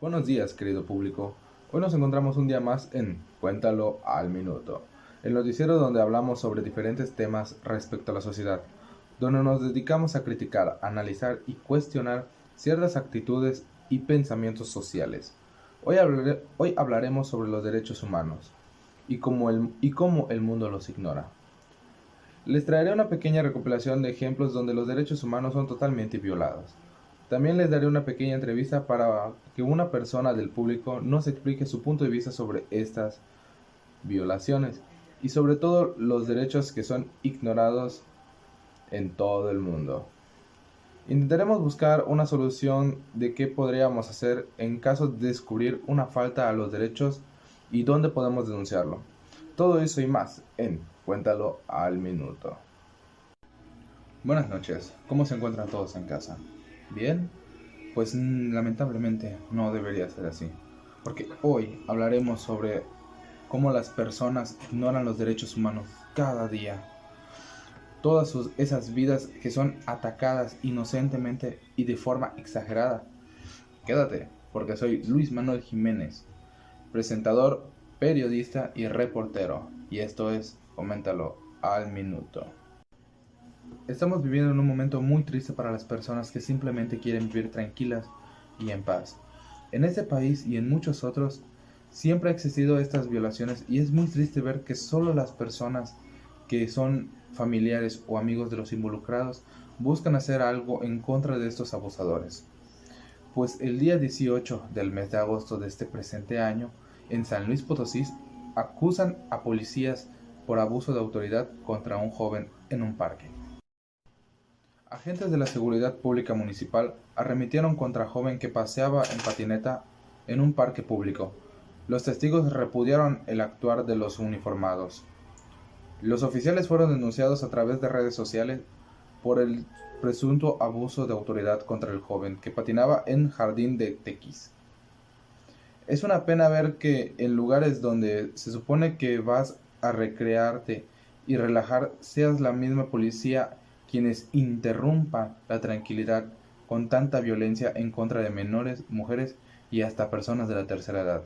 Buenos días, querido público. Hoy nos encontramos un día más en Cuéntalo al Minuto, el noticiero donde hablamos sobre diferentes temas respecto a la sociedad, donde nos dedicamos a criticar, analizar y cuestionar ciertas actitudes y pensamientos sociales. Hoy hablaremos sobre los derechos humanos y cómo el mundo los ignora. Les traeré una pequeña recopilación de ejemplos donde los derechos humanos son totalmente violados. También les daré una pequeña entrevista para que una persona del público nos explique su punto de vista sobre estas violaciones y sobre todo los derechos que son ignorados en todo el mundo. Intentaremos buscar una solución de qué podríamos hacer en caso de descubrir una falta a los derechos y dónde podemos denunciarlo. Todo eso y más en Cuéntalo al Minuto. Buenas noches, ¿cómo se encuentran todos en casa? ¿Bien? Pues lamentablemente no debería ser así, porque hoy hablaremos sobre cómo las personas ignoran los derechos humanos cada día. Esas vidas que son atacadas inocentemente y de forma exagerada. Quédate, porque soy Luis Manuel Jiménez, presentador, periodista y reportero, y esto es Coméntalo al Minuto. Estamos viviendo en un momento muy triste para las personas que simplemente quieren vivir tranquilas y en paz. En este país y en muchos otros siempre ha existido estas violaciones y es muy triste ver que solo las personas que son familiares o amigos de los involucrados buscan hacer algo en contra de estos abusadores. Pues el día 18 del mes de agosto de este presente año, en San Luis Potosí, acusan a policías por abuso de autoridad contra un joven en un parque. Agentes de la Seguridad Pública Municipal arremetieron contra joven que paseaba en patineta en un parque público. Los testigos repudiaron el actuar de los uniformados. Los oficiales fueron denunciados a través de redes sociales por el presunto abuso de autoridad contra el joven que patinaba en Jardín de Tequis. Es una pena ver que en lugares donde se supone que vas a recrearte y relajar seas la misma policía quienes interrumpan la tranquilidad con tanta violencia en contra de menores, mujeres y hasta personas de la tercera edad.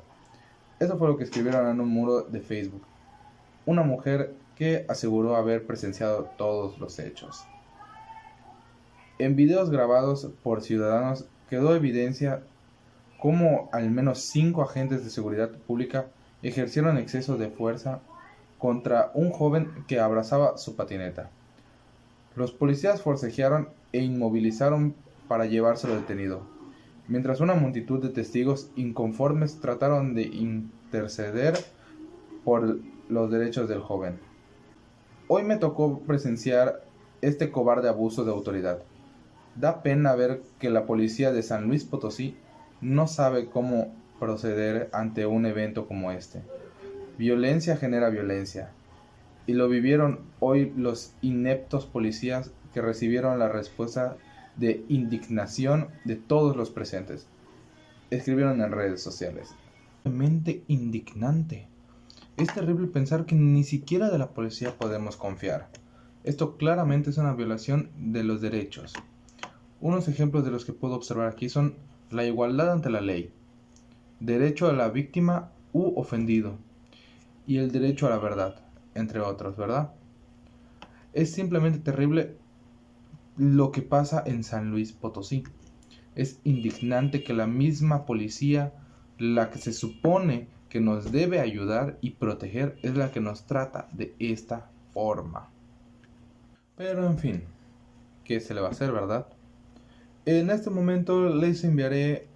Eso fue lo que escribieron en un muro de Facebook. Una mujer que aseguró haber presenciado todos los hechos. En videos grabados por ciudadanos quedó evidencia cómo al menos 5 agentes de seguridad pública ejercieron exceso de fuerza contra un joven que abrazaba su patineta. Los policías forcejearon e inmovilizaron para llevárselo detenido, mientras una multitud de testigos inconformes trataron de interceder por los derechos del joven. Hoy me tocó presenciar este cobarde abuso de autoridad. Da pena ver que la policía de San Luis Potosí no sabe cómo proceder ante un evento como este. Violencia genera violencia, y lo vivieron hoy los ineptos policías que recibieron la respuesta de indignación de todos los presentes. Escribieron en redes sociales. Realmente indignante. Es terrible pensar que ni siquiera de la policía podemos confiar. Esto claramente es una violación de los derechos. Unos ejemplos de los que puedo observar aquí son la igualdad ante la ley, derecho a la víctima u ofendido y el derecho a la verdad, entre otros, ¿verdad? Es simplemente terrible lo que pasa en San Luis Potosí. Es indignante que la misma policía, la que se supone que nos debe ayudar y proteger, es la que nos trata de esta forma. Pero en fin, ¿qué se le va a hacer, verdad? En este momento les enviaré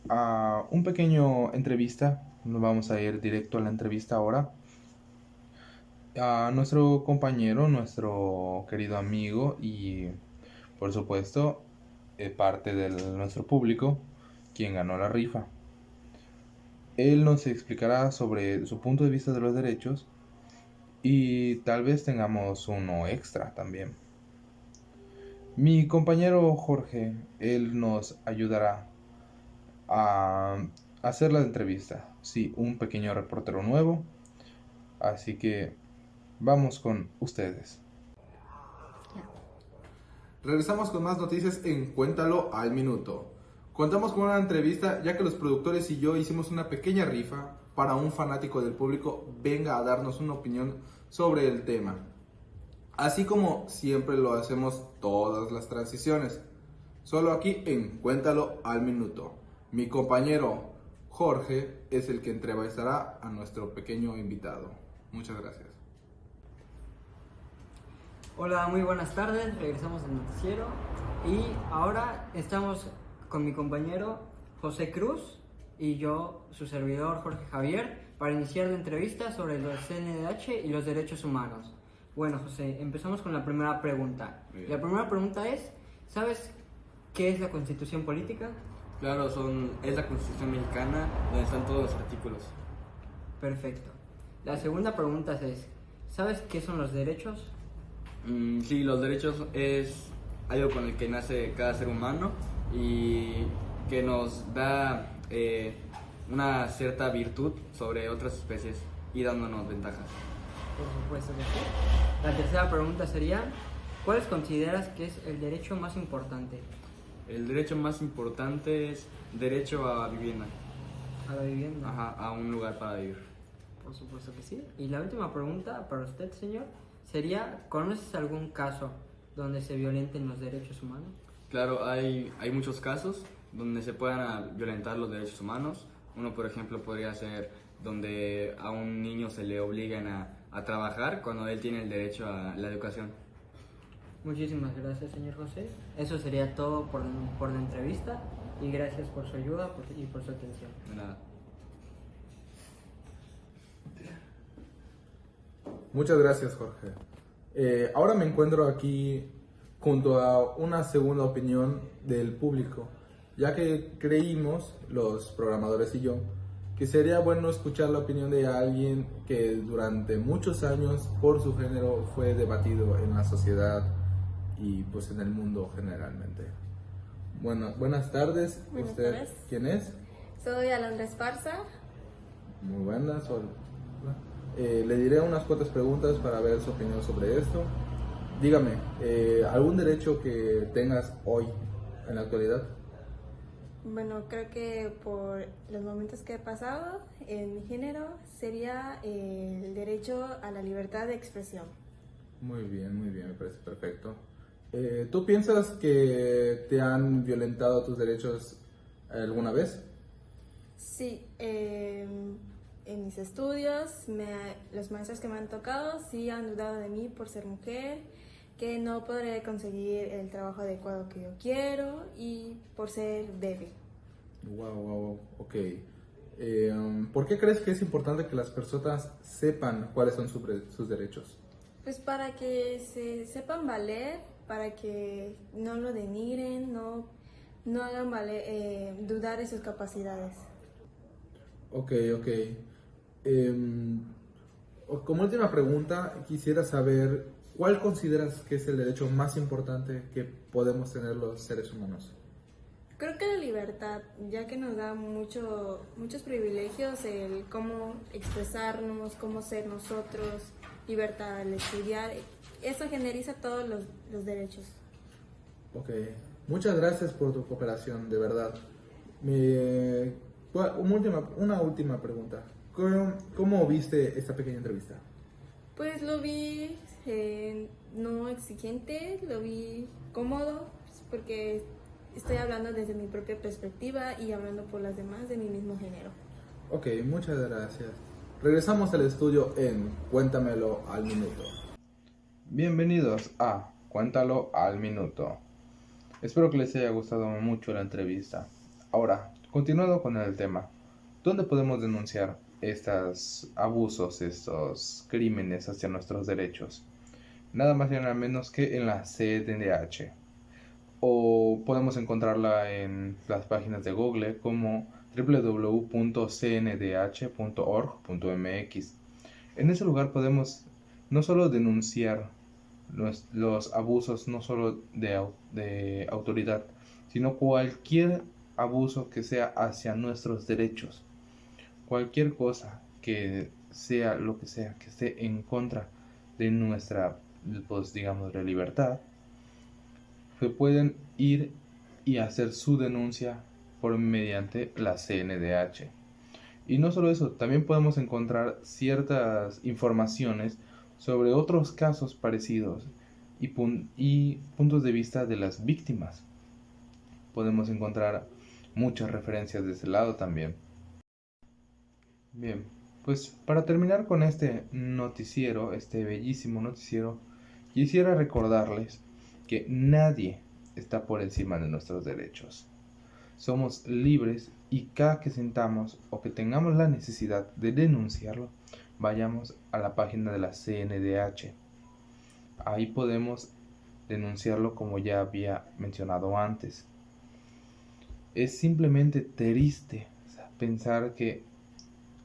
a un pequeño entrevista. Nos vamos a ir directo a la entrevista ahora. A nuestro compañero, nuestro querido amigo y por supuesto parte de nuestro público, quien ganó la rifa. Él nos explicará sobre su punto de vista de los derechos y tal vez tengamos uno extra también. Mi compañero Jorge, él nos ayudará a hacer la entrevista. Sí, un pequeño reportero nuevo. Así que vamos con ustedes. Regresamos con más noticias en Cuéntalo al Minuto. Contamos con una entrevista ya que los productores y yo hicimos una pequeña rifa para un fanático del público venga a darnos una opinión sobre el tema. Así como siempre lo hacemos todas las transiciones. Solo aquí en Cuéntalo al Minuto. Mi compañero Jorge es el que entrevistará a nuestro pequeño invitado. Muchas gracias. Hola, muy buenas tardes, regresamos al noticiero y ahora estamos con mi compañero José Cruz y yo, su servidor Jorge Javier, para iniciar la entrevista sobre los CNDH y los derechos humanos. Bueno, José, empezamos con la primera pregunta. La primera pregunta es, ¿sabes qué es la Constitución Política? Claro, es la Constitución mexicana donde están todos los artículos. Perfecto. La segunda pregunta es, ¿sabes qué son los derechos? Sí, los derechos es algo con el que nace cada ser humano y que nos da una cierta virtud sobre otras especies y dándonos ventajas. Por supuesto que sí. La tercera pregunta sería, ¿cuál consideras que es el derecho más importante? El derecho más importante es derecho a vivienda. A la vivienda. Ajá, a un lugar para vivir. Por supuesto que sí. Y la última pregunta para usted, señor, sería, ¿conoces algún caso donde se violenten los derechos humanos? Claro, hay muchos casos donde se puedan violentar los derechos humanos. Uno, por ejemplo, podría ser donde a un niño se le obligan a trabajar cuando él tiene el derecho a la educación. Muchísimas gracias, señor José. Eso sería todo por la entrevista y gracias por su ayuda y por su atención. De nada. Muchas gracias, Jorge. Ahora me encuentro aquí junto a una segunda opinión del público, ya que creímos, los programadores y yo, que sería bueno escuchar la opinión de alguien que durante muchos años por su género fue debatido en la sociedad y pues en el mundo generalmente. Bueno, buenas tardes. Buenas ¿Usted tardes. quién es? Soy Alondra Esparza. Muy buenas. Le diré unas cuantas preguntas para ver su opinión sobre esto. Dígame, ¿algún derecho que tengas hoy en la actualidad? Bueno, creo que por los momentos que he pasado en mi género sería el derecho a la libertad de expresión. Muy bien, me parece perfecto. ¿Tú piensas que te han violentado tus derechos alguna vez? Sí, en mis estudios, los maestros que me han tocado sí han dudado de mí por ser mujer, que no podré conseguir el trabajo adecuado que yo quiero y por ser débil. Wow, ok. ¿Por qué crees que es importante que las personas sepan cuáles son sus derechos? Pues para que se sepan valer, para que no lo denigren, no hagan dudar de sus capacidades. Ok. Como última pregunta, quisiera saber, ¿cuál consideras que es el derecho más importante que podemos tener los seres humanos? Creo que la libertad, ya que nos da muchos privilegios, el cómo expresarnos, cómo ser nosotros, libertad al estudiar, eso generiza todos los derechos. Ok, muchas gracias por tu cooperación, de verdad. Una última pregunta. ¿Cómo viste esta pequeña entrevista? Pues lo vi no exigente, lo vi cómodo, porque estoy hablando desde mi propia perspectiva y hablando por las demás de mi mismo género. Ok, muchas gracias. Regresamos al estudio en Cuéntamelo al Minuto. Bienvenidos a Cuéntalo al Minuto. Espero que les haya gustado mucho la entrevista. Ahora, continuando con el tema, ¿dónde podemos denunciar estos abusos, estos crímenes hacia nuestros derechos? Nada más y nada menos que en la CNDH. O podemos encontrarla en las páginas de Google como www.cndh.org.mx. En ese lugar podemos no solo denunciar los abusos, no solo de autoridad, sino cualquier abuso que sea hacia nuestros derechos. Cualquier cosa que sea lo que sea, que esté en contra de nuestra, pues digamos, de libertad, se pueden ir y hacer su denuncia por mediante la CNDH. Y no solo eso, también podemos encontrar ciertas informaciones sobre otros casos parecidos y puntos de vista de las víctimas. Podemos encontrar muchas referencias de ese lado también. Bien, pues para terminar con este noticiero, este bellísimo noticiero, quisiera recordarles que nadie está por encima de nuestros derechos. Somos libres y cada que sintamos o que tengamos la necesidad de denunciarlo, vayamos a la página de la CNDH. Ahí podemos denunciarlo como ya había mencionado antes. Es simplemente triste pensar que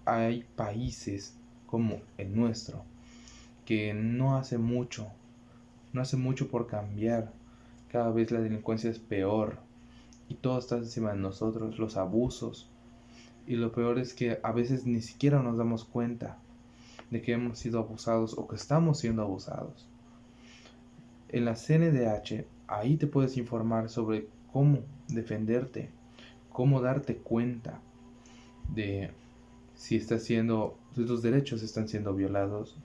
hay países como el nuestro que no hace mucho por cambiar. Cada vez la delincuencia es peor y todo está encima de nosotros, los abusos. Y lo peor es que a veces ni siquiera nos damos cuenta de que hemos sido abusados o que estamos siendo abusados. En la CNDH, ahí te puedes informar sobre cómo defenderte, cómo darte cuenta de si tus derechos están siendo violados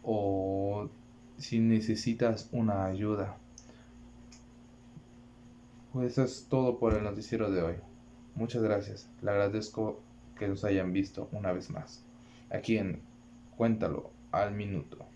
o si necesitas una ayuda. Pues eso es todo por el noticiero de hoy. Muchas gracias. Le agradezco que nos hayan visto una vez más aquí en Cuéntalo al Minuto.